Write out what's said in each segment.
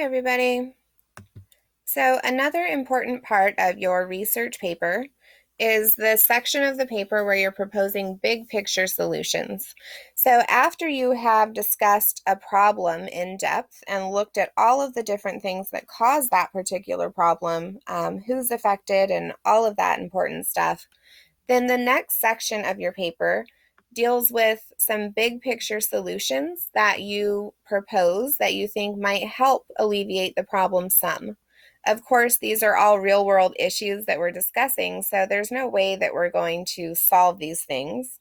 everybody. So another important part of your research paper is the section of the paper where you're proposing big picture solutions. So after you have discussed a problem in depth and looked at all of the different things that cause that particular problem, who's affected, and all of that important stuff, then the next section of your paper deals with some big picture solutions that you propose that you think might help alleviate the problem some. Of course, these are all real world issues that we're discussing, so there's no way that we're going to solve these things.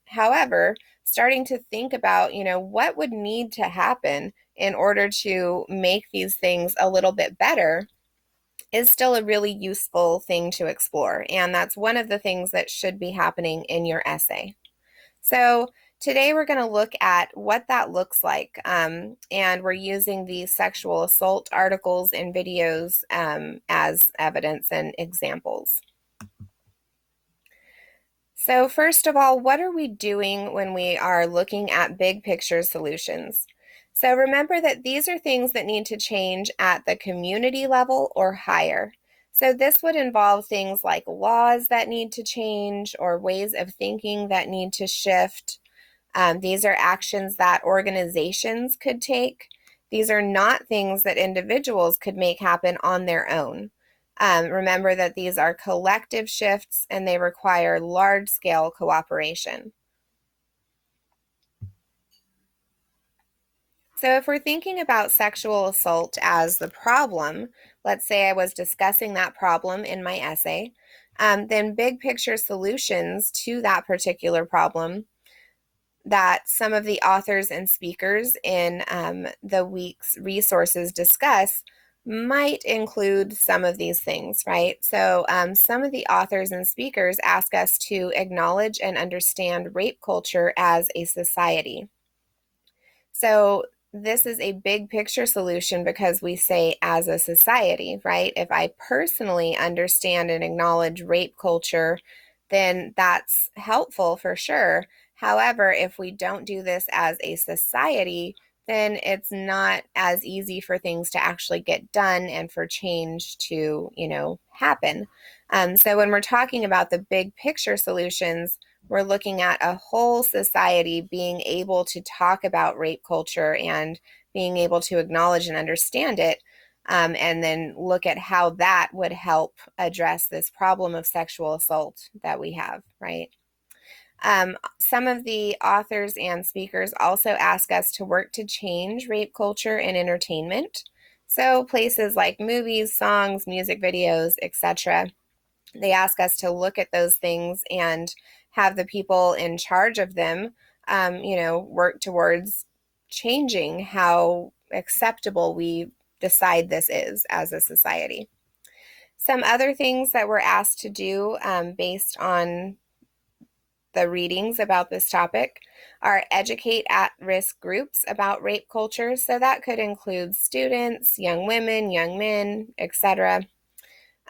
However, starting to think about, what would need to happen in order to make these things a little bit better is still a really useful thing to explore. And that's one of the things that should be happening in your essay. So today we're going to look at what that looks like. And we're using the sexual assault articles and videos as evidence and examples. So first of all, what are we doing when we are looking at big picture solutions? So remember that these are things that need to change at the community level or higher. So this would involve things like laws that need to change or ways of thinking that need to shift. These are actions that organizations could take. These are not things that individuals could make happen on their own. Remember that these are collective shifts and they require large-scale cooperation. So if we're thinking about sexual assault as the problem, let's say I was discussing that problem in my essay, then big picture solutions to that particular problem that some of the authors and speakers in the week's resources discuss might include some of these things, right? So some of the authors and speakers ask us to acknowledge and understand rape culture as a society. So this is a big picture solution because we say as a society, right? If I personally understand and acknowledge rape culture, then that's helpful for sure. However, if we don't do this as a society, then it's not as easy for things to actually get done and for change to, happen. So when we're talking about the big picture solutions, we're looking at a whole society being able to talk about rape culture and being able to acknowledge and understand it, and then look at how that would help address this problem of sexual assault that we have, right? Some of the authors and speakers also ask us to work to change rape culture in entertainment. So places like movies, songs, music videos, etc. They ask us to look at those things and have the people in charge of them, work towards changing how acceptable we decide this is as a society. Some other things that we're asked to do based on the readings about this topic are educate at-risk groups about rape culture. So that could include students, young women, young men, etc.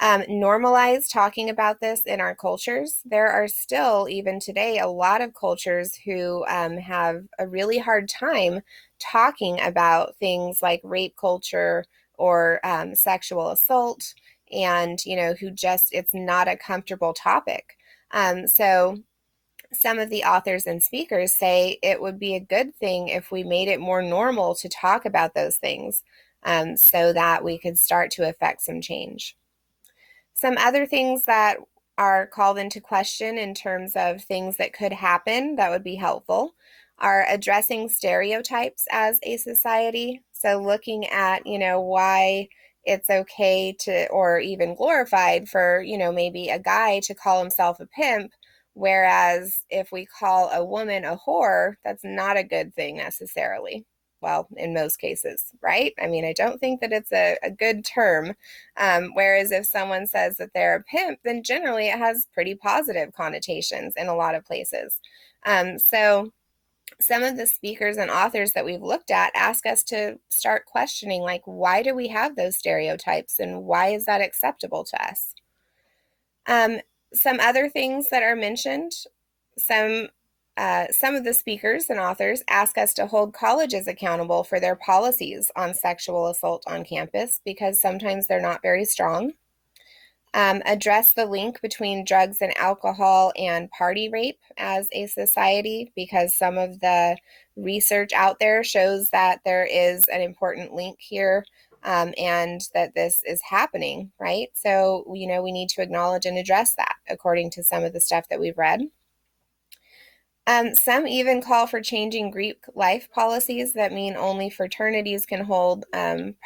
Normalize talking about this in our cultures. There are still, even today, a lot of cultures who have a really hard time talking about things like rape culture or sexual assault, and who just it's not a comfortable topic. So some of the authors and speakers say it would be a good thing if we made it more normal to talk about those things, so that we could start to affect some change. Some other things that are called into question in terms of things that could happen that would be helpful are addressing stereotypes as a society. So looking at, why it's okay to, or even glorified for, maybe a guy to call himself a pimp, whereas if we call a woman a whore, that's not a good thing necessarily. Well, in most cases, right? I mean, I don't think that it's a good term. Whereas if someone says that they're a pimp, then generally it has pretty positive connotations in a lot of places. So some of the speakers and authors that we've looked at ask us to start questioning, like, why do we have those stereotypes and why is that acceptable to us? Some other things that are mentioned, some some of the speakers and authors ask us to hold colleges accountable for their policies on sexual assault on campus because sometimes they're not very strong. Address the link between drugs and alcohol and party rape as a society because some of the research out there shows that there is an important link here, and that this is happening, right? So, we need to acknowledge and address that according to some of the stuff that we've read. Some even call for changing Greek life policies that mean only fraternities can hold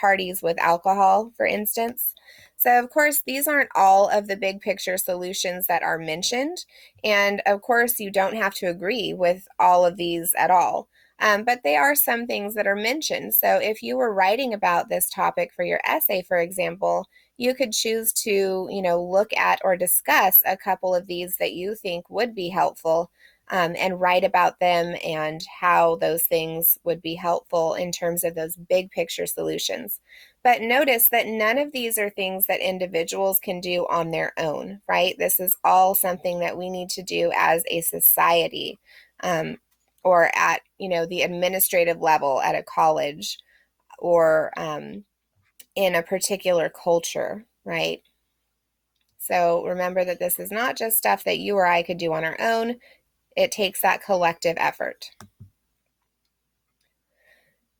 parties with alcohol, for instance. So, of course, these aren't all of the big picture solutions that are mentioned. And, of course, you don't have to agree with all of these at all. But they are some things that are mentioned. So if you were writing about this topic for your essay, for example, you could choose to, look at or discuss a couple of these that you think would be helpful, and write about them and how those things would be helpful in terms of those big picture solutions. But notice that none of these are things that individuals can do on their own, right? This is all something that we need to do as a society, or at, the administrative level at a college, or in a particular culture, right? So remember that this is not just stuff that you or I could do on our own. It takes that collective effort.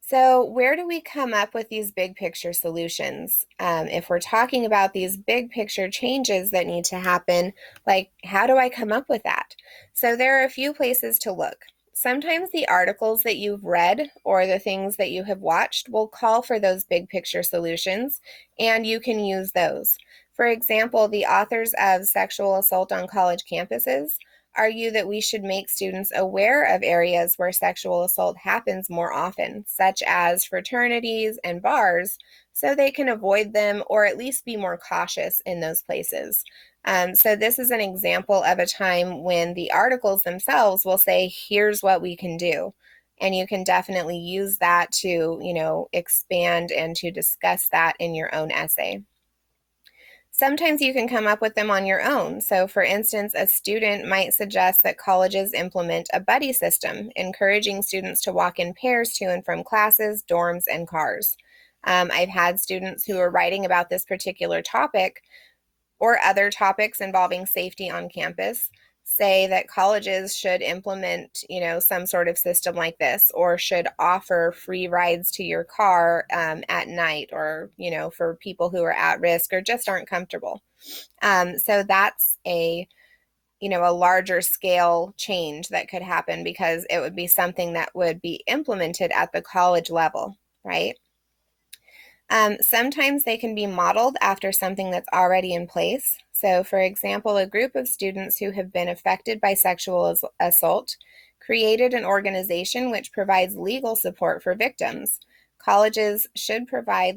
So where do we come up with these big picture solutions? If we're talking about these big picture changes that need to happen, like how do I come up with that? So there are a few places to look. Sometimes the articles that you've read or the things that you have watched will call for those big picture solutions, and you can use those. For example, the authors of Sexual Assault on College Campuses argue that we should make students aware of areas where sexual assault happens more often, such as fraternities and bars, so they can avoid them or at least be more cautious in those places. So this is an example of a time when the articles themselves will say, here's what we can do. And you can definitely use that to, expand and to discuss that in your own essay. Sometimes you can come up with them on your own. So, for instance, a student might suggest that colleges implement a buddy system, encouraging students to walk in pairs to and from classes, dorms, and cars. I've had students who are writing about this particular topic or other topics involving safety on campus say that colleges should implement, some sort of system like this, or should offer free rides to your car at night, or, for people who are at risk or just aren't comfortable. So that's a larger scale change that could happen because it would be something that would be implemented at the college level, right? Sometimes they can be modeled after something that's already in place. So, for example, a group of students who have been affected by sexual assault created an organization which provides legal support for victims. Colleges should provide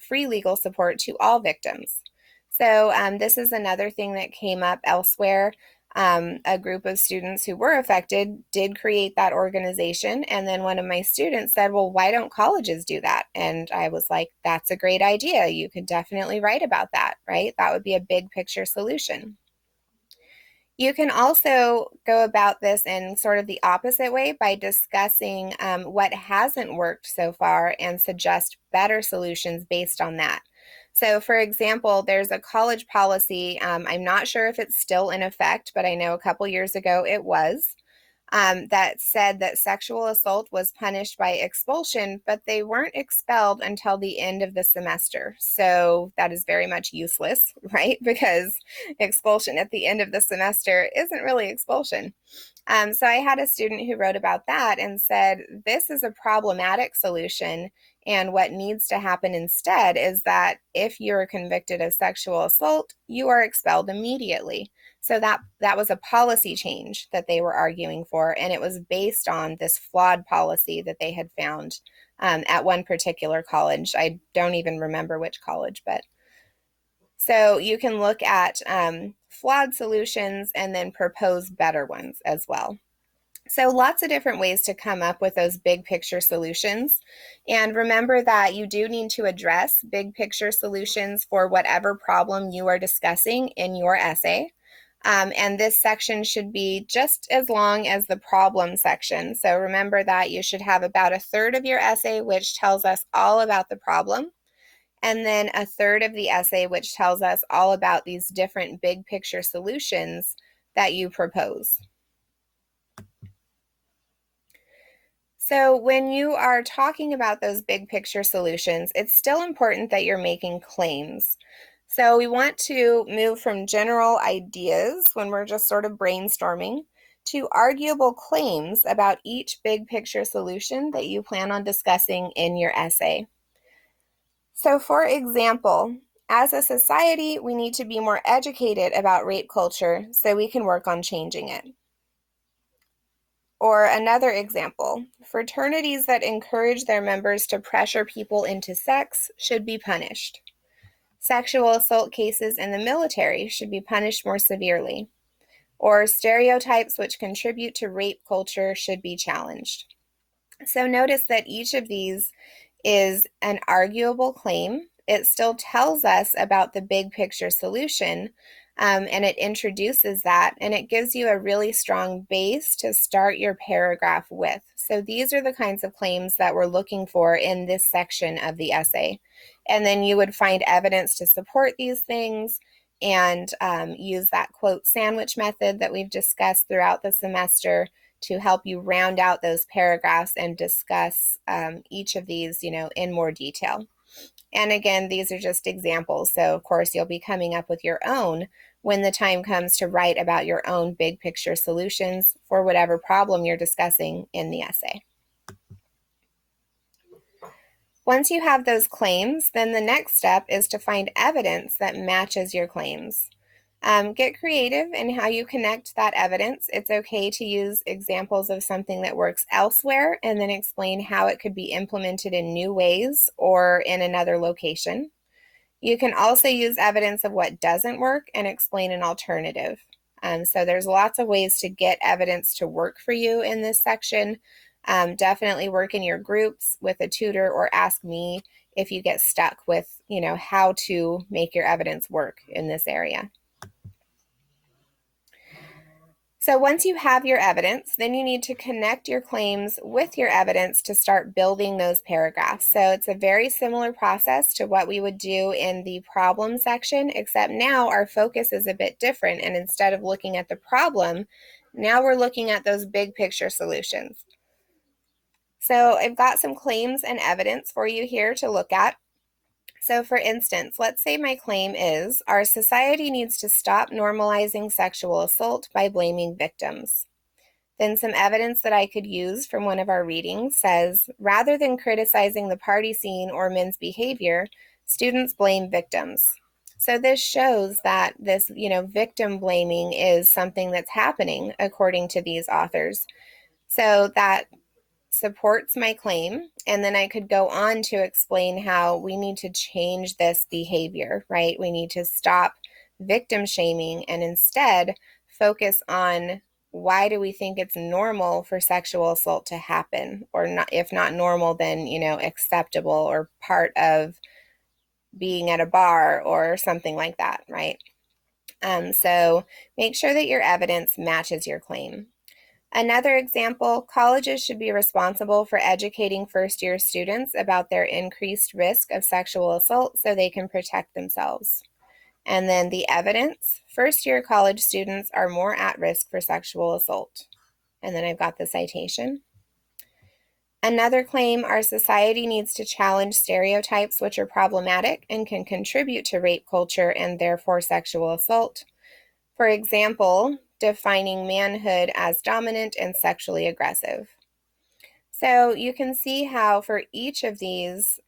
free legal support to all victims. So, this is another thing that came up elsewhere. A group of students who were affected did create that organization. And then one of my students said, well, why don't colleges do that? And I was like, that's a great idea. You could definitely write about that, right? That would be a big picture solution. You can also go about this in sort of the opposite way by discussing what hasn't worked so far and suggest better solutions based on that. So, for example, there's a college policy. I'm not sure if it's still in effect, but I know a couple years ago it was, that said that sexual assault was punished by expulsion, but they weren't expelled until the end of the semester. So that is very much useless, right? Because expulsion at the end of the semester isn't really expulsion. So I had a student who wrote about that and said, this is a problematic solution. And what needs to happen instead is that if you're convicted of sexual assault, you are expelled immediately. So that was a policy change that they were arguing for, and it was based on this flawed policy that they had found at one particular college. I don't even remember which college, but so you can look at flawed solutions and then propose better ones as well. So lots of different ways to come up with those big picture solutions. And remember that you do need to address big picture solutions for whatever problem you are discussing in your essay. And this section should be just as long as the problem section. So remember that you should have about a third of your essay which tells us all about the problem, and then a third of the essay which tells us all about these different big picture solutions that you propose. So when you are talking about those big picture solutions, it's still important that you're making claims. So we want to move from general ideas when we're just sort of brainstorming to arguable claims about each big picture solution that you plan on discussing in your essay. So for example, as a society, we need to be more educated about rape culture so we can work on changing it. Or another example, fraternities that encourage their members to pressure people into sex should be punished. Sexual assault cases in the military should be punished more severely. Or stereotypes which contribute to rape culture should be challenged. So notice that each of these is an arguable claim. It still tells us about the big picture solution, and it introduces that, and it gives you a really strong base to start your paragraph with. So these are the kinds of claims that we're looking for in this section of the essay. And then you would find evidence to support these things and use that quote sandwich method that we've discussed throughout the semester to help you round out those paragraphs and discuss each of these, in more detail. And again, these are just examples. So of course, you'll be coming up with your own when the time comes to write about your own big picture solutions for whatever problem you're discussing in the essay. Once you have those claims, then the next step is to find evidence that matches your claims. Get creative in how you connect that evidence. It's okay to use examples of something that works elsewhere and then explain how it could be implemented in new ways or in another location. You can also use evidence of what doesn't work and explain an alternative. So there's lots of ways to get evidence to work for you in this section. Definitely work in your groups with a tutor or ask me if you get stuck with, how to make your evidence work in this area. So once you have your evidence, then you need to connect your claims with your evidence to start building those paragraphs. So it's a very similar process to what we would do in the problem section, except now our focus is a bit different. And instead of looking at the problem, now we're looking at those big picture solutions. So I've got some claims and evidence for you here to look at. So for instance, let's say my claim is, our society needs to stop normalizing sexual assault by blaming victims. Then some evidence that I could use from one of our readings says, rather than criticizing the party scene or men's behavior, students blame victims. So this shows that this, victim blaming is something that's happening according to these authors. So that supports my claim, and then I could go on to explain how we need to change this behavior, right? We need to stop victim shaming and instead focus on why do we think it's normal for sexual assault to happen, or not, if not normal, then acceptable or part of being at a bar or something like that, right? So make sure that your evidence matches your claim. Another example, colleges should be responsible for educating first-year students about their increased risk of sexual assault so they can protect themselves. And then the evidence, first-year college students are more at risk for sexual assault. And then I've got the citation. Another claim, our society needs to challenge stereotypes which are problematic and can contribute to rape culture and therefore sexual assault. For example, defining manhood as dominant and sexually aggressive. So you can see how for each of these,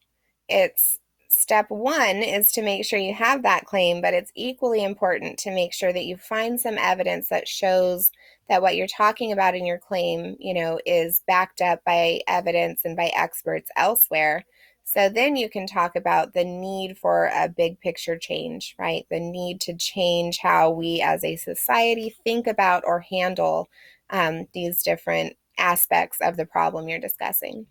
it's step one is to make sure you have that claim, but it's equally important to make sure that you find some evidence that shows that what you're talking about in your claim, is backed up by evidence and by experts elsewhere. So then you can talk about the need for a big picture change, right? The need to change how we as a society think about or handle these different aspects of the problem you're discussing.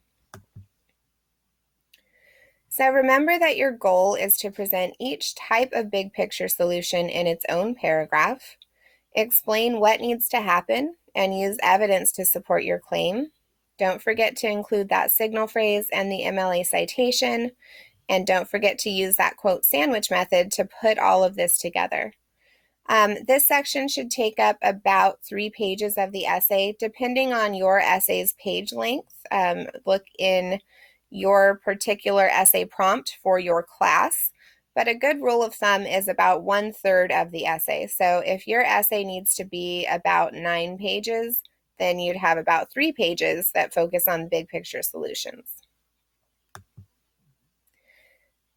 So remember that your goal is to present each type of big picture solution in its own paragraph. Explain what needs to happen and use evidence to support your claim. Don't forget to include that signal phrase and the MLA citation. And don't forget to use that quote sandwich method to put all of this together. This section should take up about 3 pages of the essay, depending on your essay's page length. Look in your particular essay prompt for your class, but a good rule of thumb is about 1/3 of the essay. So if your essay needs to be about 9 pages, then you'd have about 3 pages that focus on big picture solutions.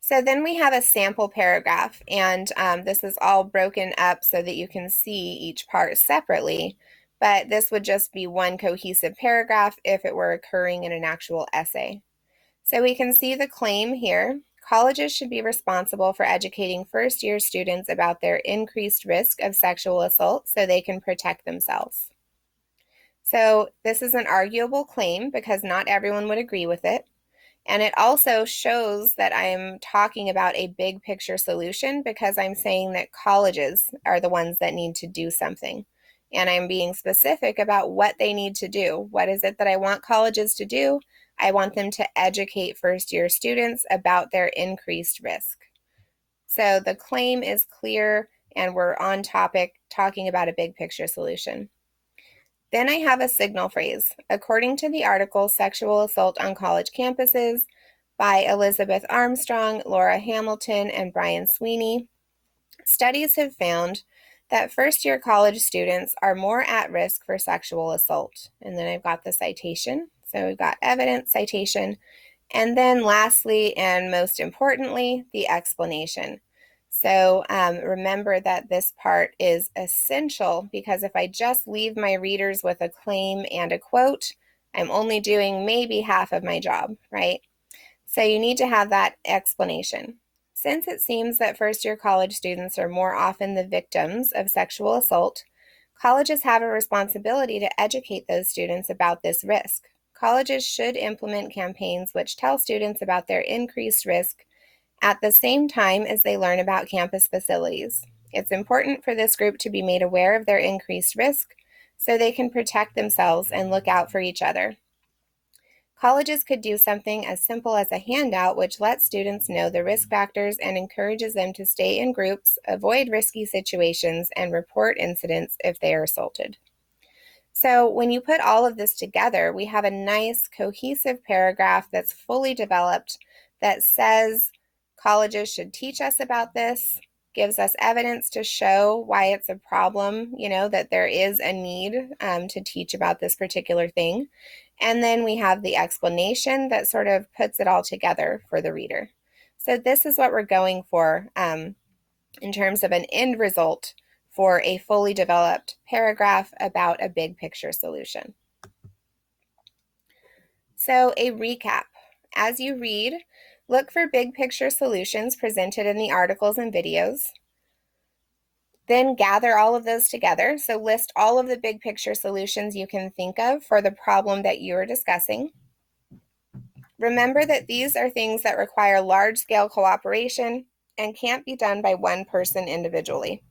So then we have a sample paragraph, and this is all broken up so that you can see each part separately, but this would just be one cohesive paragraph if it were occurring in an actual essay. So we can see the claim here. Colleges should be responsible for educating first-year students about their increased risk of sexual assault so they can protect themselves. So this is an arguable claim because not everyone would agree with it. And it also shows that I'm talking about a big picture solution because I'm saying that colleges are the ones that need to do something. And I'm being specific about what they need to do. What is it that I want colleges to do? I want them to educate first-year students about their increased risk. So the claim is clear and we're on topic talking about a big picture solution. Then I have a signal phrase. According to the article, Sexual Assault on College Campuses by Elizabeth Armstrong, Laura Hamilton, and Brian Sweeney, studies have found that first-year college students are more at risk for sexual assault. And then I've got the citation. So we've got evidence, citation, and then lastly, and most importantly, the explanation. So remember that this part is essential because if I just leave my readers with a claim and a quote, I'm only doing maybe half of my job, right? So you need to have that explanation. Since it seems that first-year college students are more often the victims of sexual assault, colleges have a responsibility to educate those students about this risk. Colleges should implement campaigns which tell students about their increased risk at the same time as they learn about campus facilities. It's important for this group to be made aware of their increased risk so they can protect themselves and look out for each other. Colleges could do something as simple as a handout which lets students know the risk factors and encourages them to stay in groups, avoid risky situations, and report incidents if they are assaulted. So when you put all of this together, we have a nice cohesive paragraph that's fully developed that says colleges should teach us about this, gives us evidence to show why it's a problem, that there is a need to teach about this particular thing. And then we have the explanation that sort of puts it all together for the reader. So this is what we're going for in terms of an end result for a fully developed paragraph about a big picture solution. So a recap. As you read, look for big picture solutions presented in the articles and videos. Then gather all of those together. So list all of the big picture solutions you can think of for the problem that you are discussing. Remember that these are things that require large-scale cooperation and can't be done by one person individually.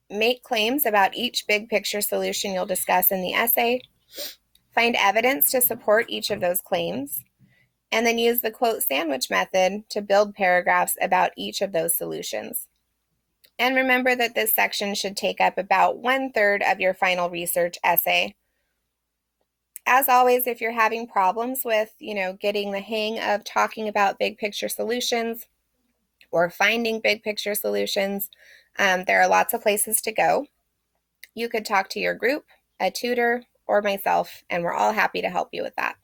Make claims about each big picture solution you'll discuss in the essay. Find evidence to support each of those claims. And then use the quote sandwich method to build paragraphs about each of those solutions. And remember that this section should take up about 1/3 of your final research essay. As always, if you're having problems with, getting the hang of talking about big picture solutions or finding big picture solutions, there are lots of places to go. You could talk to your group, a tutor, or myself, and we're all happy to help you with that.